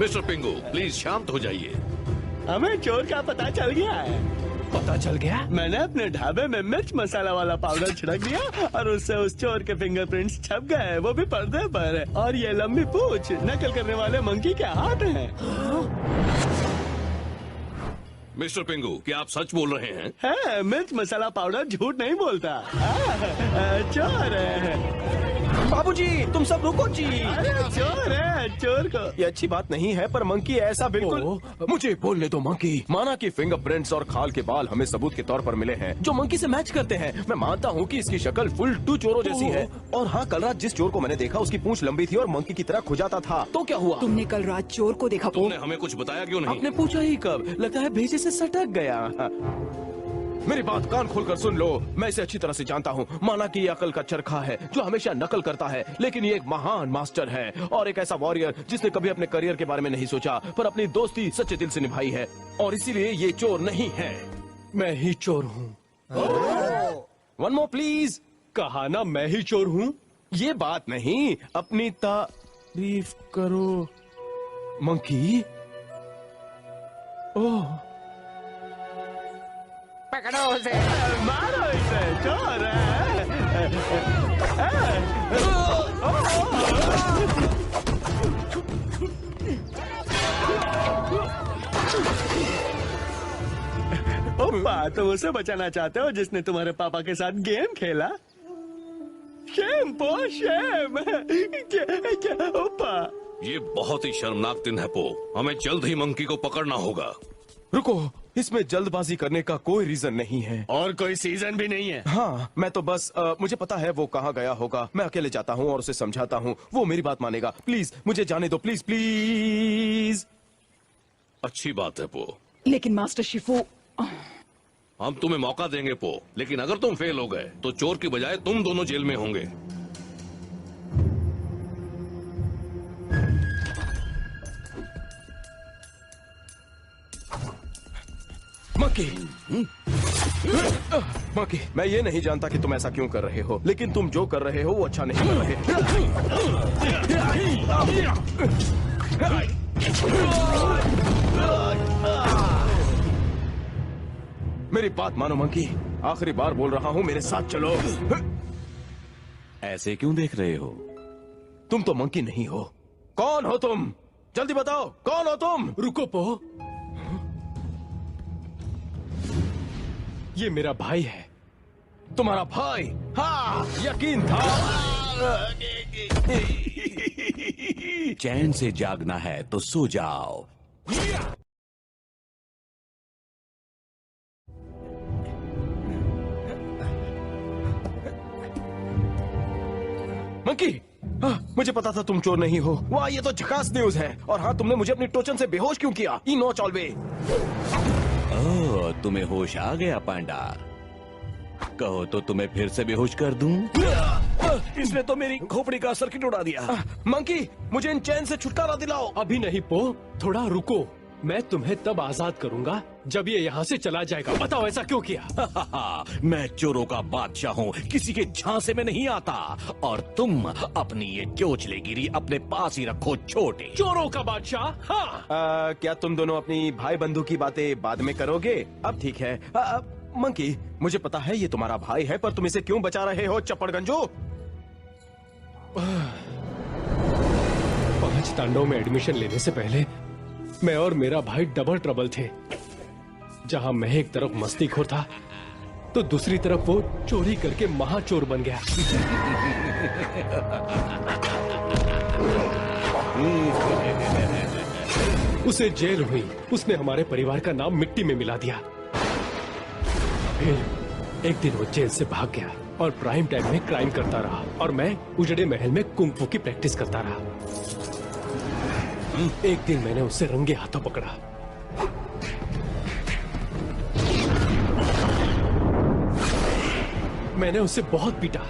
Mister पिंगू, please शांत हो जाइए। हमें चोर का पता चल गया है। पता चल गया? मैंने अपने ढाबे में मिर्च मसाला वाला पाउडर छिड़क दिया और उससे उस चोर के फिंगरप्रिंट्स छप गए, वो भी पर्दे पर। और ये लंबी पूंछ नकल करने वाले मंकी के हाथ हैं। मिस्टर पिंगू, क्या आप सच बोल रहे हैं? है, मिर्च मसाला पाउडर झूठ नहीं बोलता। चोर है। बाबूजी, तुम सब रुको जी। अरे चोर है, चोर को। ये अच्छी बात नहीं है, पर मंकी ऐसा बिल्कुल। मुझे बोलने दो मंकी। माना कि फिंगरप्रिंट्स और खाल के बाल हमें सबूत के तौर पर मिले हैं जो मंकी से मैच करते हैं। मैं मानता हूँ कि इसकी शक्ल फुल टू चोरों जैसी है। और हाँ, कल रात जिस चोर को मैंने देखा उसकी पूंछ लंबी थी और मंकी की तरह खुजाता था। तो क्या हुआ? तुमने कल रात चोर को देखा? तुमने हमें कुछ बताया क्यों नहीं? आपने पूछा ही कब? लगता है भेजे से सटक गया। मेरी बात कान खोलकर सुन लो, मैं इसे अच्छी तरह से जानता हूँ। माना कि ये अकल का चरखा है जो हमेशा नकल करता है, लेकिन ये एक महान मास्टर है और एक ऐसा वॉरियर जिसने कभी अपने करियर के बारे में नहीं सोचा पर अपनी दोस्ती सच्चे दिल से निभाई है। और इसीलिए ये चोर नहीं है। मैं ही चोर हूँ। One more please. कहा ना मैं ही चोर हूँ। ये बात नहीं, अपनी तारीफ करो मंकी। ओह, पकड़ो उसे, मारो इसे, चोर है। ओप्पा, तुम उसे बचाना चाहते हो जिसने तुम्हारे पापा के साथ गेम खेला? शेम पो शेम। क्या ओप्पा? ये बहुत ही शर्मनाक दिन है पो। हमें जल्द ही मंकी को पकड़ना होगा। रुको, इसमें जल्दबाजी करने का कोई रीजन नहीं है और कोई सीजन भी नहीं है। हाँ, मैं तो बस मुझे पता है वो कहाँ गया होगा। मैं अकेले जाता हूँ और उसे समझाता हूँ, वो मेरी बात मानेगा। प्लीज मुझे जाने दो, प्लीज प्लीज। अच्छी बात है पो, लेकिन मास्टर शिफू, हम तुम्हें मौका देंगे पो, लेकिन अगर तुम फेल हो गए तो चोर की बजाय तुम दोनों जेल में होंगे। मंकी, मंकी, मैं ये नहीं जानता कि तुम ऐसा क्यों कर रहे हो, लेकिन तुम जो कर रहे हो वो अच्छा नहीं कर रहे। मेरी बात मानो मंकी, आखिरी बार बोल रहा हूँ, मेरे साथ चलो। ऐसे क्यों देख रहे हो? तुम तो मंकी नहीं हो। कौन हो तुम? जल्दी बताओ, कौन हो तुम? रुको पो, ये मेरा भाई है। तुम्हारा भाई? हाँ, यकीन था। चैन से जागना है तो सो जाओ। मंकी, मुझे पता था तुम चोर नहीं हो। वाह, ये तो झकास न्यूज है। और हाँ, तुमने मुझे अपनी टोचन से बेहोश क्यों किया? ई नो चॉलवे। ओह, तुम्हें होश आ गया पांडा। कहो तो तुम्हें फिर से बेहोश कर दूं? इसने तो मेरी खोपड़ी का सर्किट उड़ा दिया। मंकी, मुझे इन चैन से छुटकारा दिलाओ। अभी नहीं पो, थोड़ा रुको। मैं तुम्हें तब आजाद करूंगा जब ये यहाँ से चला जाएगा। बताओ ऐसा क्यों किया? मैं चोरों का बादशाह हूँ, किसी के झांसे में नहीं आता। और तुम अपनी ये चोचलेगिरी अपने पास ही रखो छोटे। चोरों का बादशाह? हाँ। क्या तुम दोनों अपनी भाई बंधु की बातें बाद में करोगे? अब ठीक है। मंकी, मुझे पता है ये तुम्हारा भाई है, पर तुम इसे क्यों बचा रहे हो चप्पड़गंजो? 5 तांडव में एडमिशन लेने से पहले मैं और मेरा भाई डबल ट्रबल थे। जहां मैं एक तरफ मस्तीखोर था तो दूसरी तरफ वो चोरी करके महाचोर बन गया। उसे जेल हुई, उसने हमारे परिवार का नाम मिट्टी में मिला दिया। फिर एक दिन वो जेल से भाग गया और प्राइम टाइम में क्राइम करता रहा और मैं उजड़े महल में कुंग फू की प्रैक्टिस करता रहा। एक दिन मैंने उसे रंगे हाथों पकड़ा। मैंने उसे बहुत पीटा।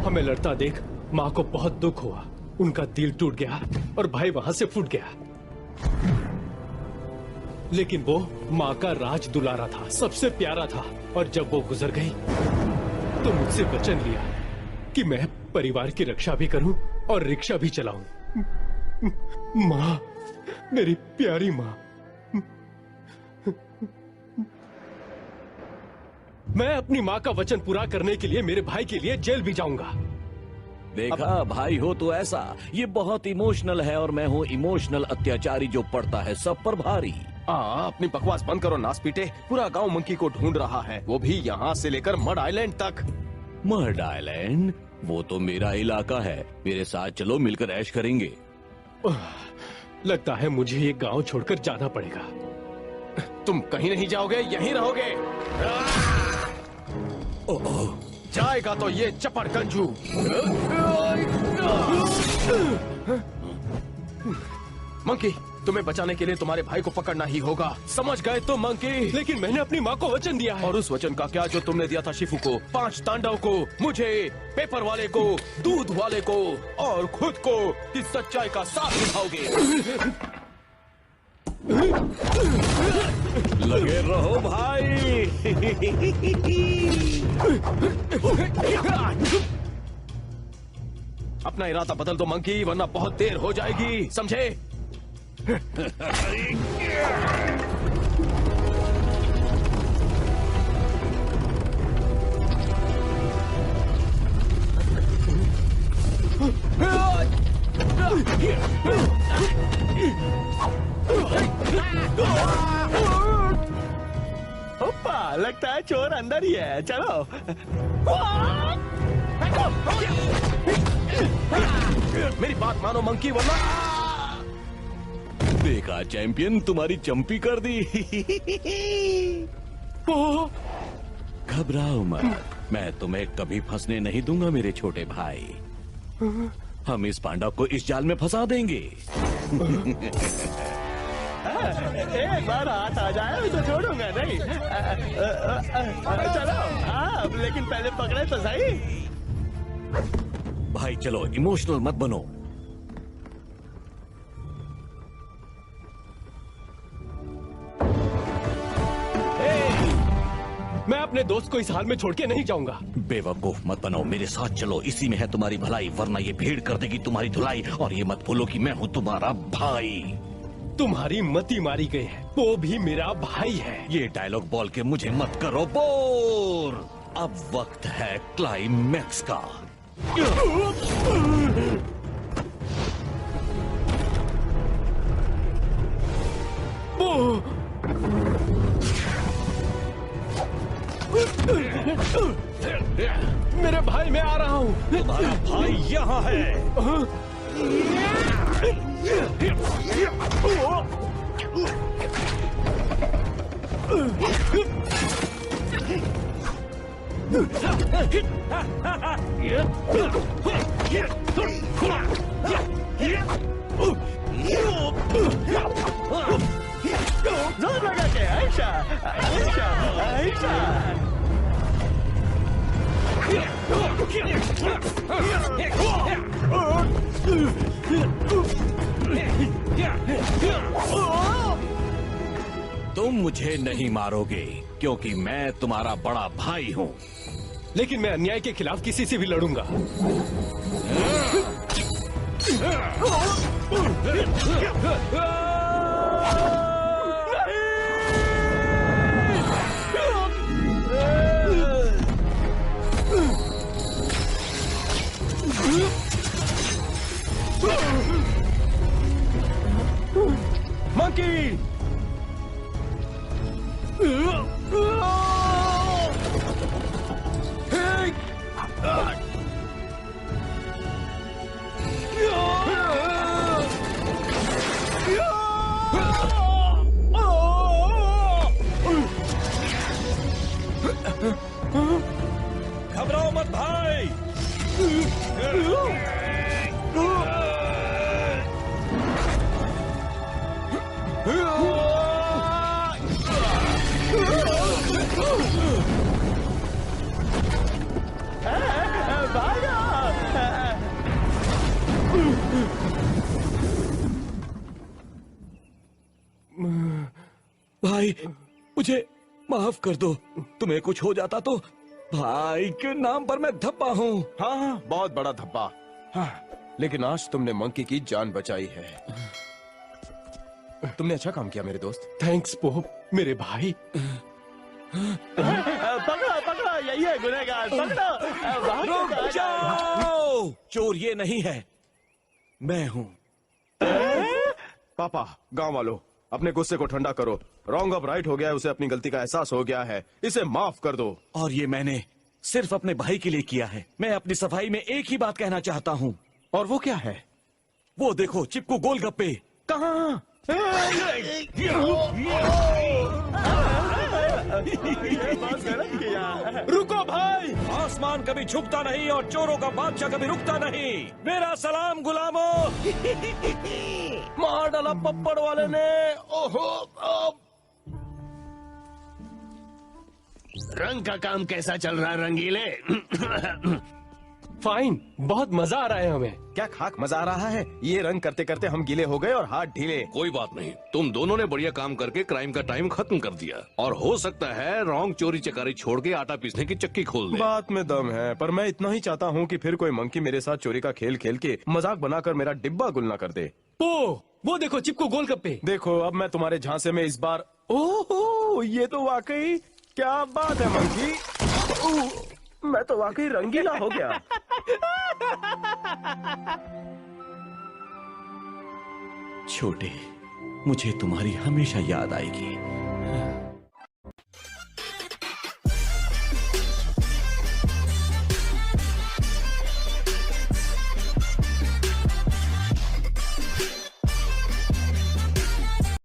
हमें लड़ता देख माँ को बहुत दुख हुआ। उनका दिल टूट गया और भाई वहां से फूट गया। लेकिन वो माँ का राज दुलारा था, सबसे प्यारा था। और जब वो गुजर गई तो मुझसे वचन लिया कि मैं परिवार की रक्षा भी करूं और रिक्शा भी चलाऊं। माँ मेरी प्यारी माँ। मैं अपनी माँ का वचन पूरा करने के लिए मेरे भाई के लिए जेल भी जाऊंगा। देखा भाई हो तो ऐसा, ये बहुत इमोशनल है और मैं हूँ इमोशनल अत्याचारी जो पड़ता है सब पर भारी। अपनी बकवास बंद करो नास पीटे। पूरा गांव मंकी को ढूंढ रहा है, वो भी यहाँ से लेकर मड आइलैंड तक। मर्ड आइलैंड? वो तो मेरा इलाका है, मेरे साथ चलो, मिलकर ऐश करेंगे। लगता है मुझे ये गांव छोड़कर जाना पड़ेगा। तुम कहीं नहीं जाओगे, यहीं रहोगे। जाएगा तो ये चपड़ गंजू। मंकी, तुम्हें बचाने के लिए तुम्हारे भाई को पकड़ना ही होगा, समझ गए तुम मंकी? लेकिन मैंने अपनी माँ को वचन दिया है। और उस वचन का क्या जो तुमने दिया था शिफू को, 5 तांडव को, मुझे, पेपर वाले को, दूध वाले को और खुद को, कि सच्चाई का साथ निभाओगे। लगे रहो भाई। अपना इरादा बदल दो मंकी, वरना बहुत देर हो जाएगी, समझे? ओप्पा, लगता है चोर अंदर ही है, चलो। मेरी बात मानो मंकी, वरना देखा चैंपियन, तुम्हारी चंपी कर दी। घबराओ मत, मैं तुम्हें कभी फंसने नहीं दूंगा मेरे छोटे भाई। हम इस पांडव को इस जाल में फंसा देंगे। एक बार हाथ आ जाए तो छोड़ूंगा नहीं। चलो, लेकिन पहले पकड़े तो सही। भाई चलो, इमोशनल मत बनो। मैं अपने दोस्त को इस हाल में छोड़ के नहीं जाऊंगा। बेवकूफ मत बनो, मेरे साथ चलो, इसी में है तुम्हारी भलाई, वरना ये भीड़ कर देगी तुम्हारी धुलाई। और ये मत भूलो कि मैं हूँ तुम्हारा भाई। तुम्हारी मती मारी गई है, वो भी मेरा भाई है। ये डायलॉग बोल के मुझे मत करो बोर। अब वक्त है क्लाइमैक्स का। मेरे भाई, मैं आ रहा हूँ। तुम्हारा भाई यहाँ है। जोर लगा के, आयशा, आयशा, आयशा। तुम मुझे नहीं मारोगे क्योंकि मैं तुम्हारा बड़ा भाई हूँ। लेकिन मैं अन्याय के खिलाफ किसी से भी लड़ूंगा। मंकी! घबराओ मत भाई। भाई मुझे माफ कर दो, तुम्हें कुछ हो जाता तो भाई के नाम पर मैं धब्बा हूँ। हाँ, बहुत बड़ा धब्बा। हाँ, लेकिन आज तुमने मंकी की जान बचाई है। तुमने अच्छा काम किया मेरे दोस्त। थैंक्स पोप मेरे भाई। पकड़ो पकड़ो, यही है गुनहगार, पकड़ो। वहाँ से रुक कहाँ जाओ, चोर ये नहीं है, मैं हूँ। पापा, गांव वालों, अपने गुस्से को ठंडा करो। रॉन्ग अब राइट हो गया है, उसे अपनी गलती का एहसास हो गया है, इसे माफ कर दो। और ये मैंने सिर्फ अपने भाई के लिए किया है। मैं अपनी सफाई में एक ही बात कहना चाहता हूँ। और वो क्या है? वो देखो, चिपकू गोलगप्पे। कहाँ? ये बहुत गलत किया। रुको भाई, आसमान कभी झुकता नहीं और चोरों का बादशाह कभी रुकता नहीं। मेरा सलाम गुलामों। मार डाला पप्पड़ वाले ने। ओहो, रंग का काम कैसा चल रहा है रंगीले? फाइन, बहुत मजा आ रहा है हमें। क्या खाक मजा आ रहा है? ये रंग करते करते हम गीले हो गए और हाथ ढीले। कोई बात नहीं, तुम दोनों ने बढ़िया काम करके क्राइम का टाइम खत्म कर दिया। और हो सकता है रॉन्ग चोरी चकारी छोड़ के आटा पीसने की चक्की खोल दे। बात में दम है, पर मैं इतना ही चाहता हूँ कि फिर कोई मंकी मेरे साथ चोरी का खेल खेल के मजाक बनाकर मेरा डिब्बा गुल ना कर दे। वो देखो चिपको गोलगप्पे। देखो, अब मैं तुम्हारे झांसे में इस बार। ओहो, ये तो वाकई क्या बात है मंकी। मैं तो वाकई रंगीला हो गया। छोटे, मुझे तुम्हारी हमेशा याद आएगी।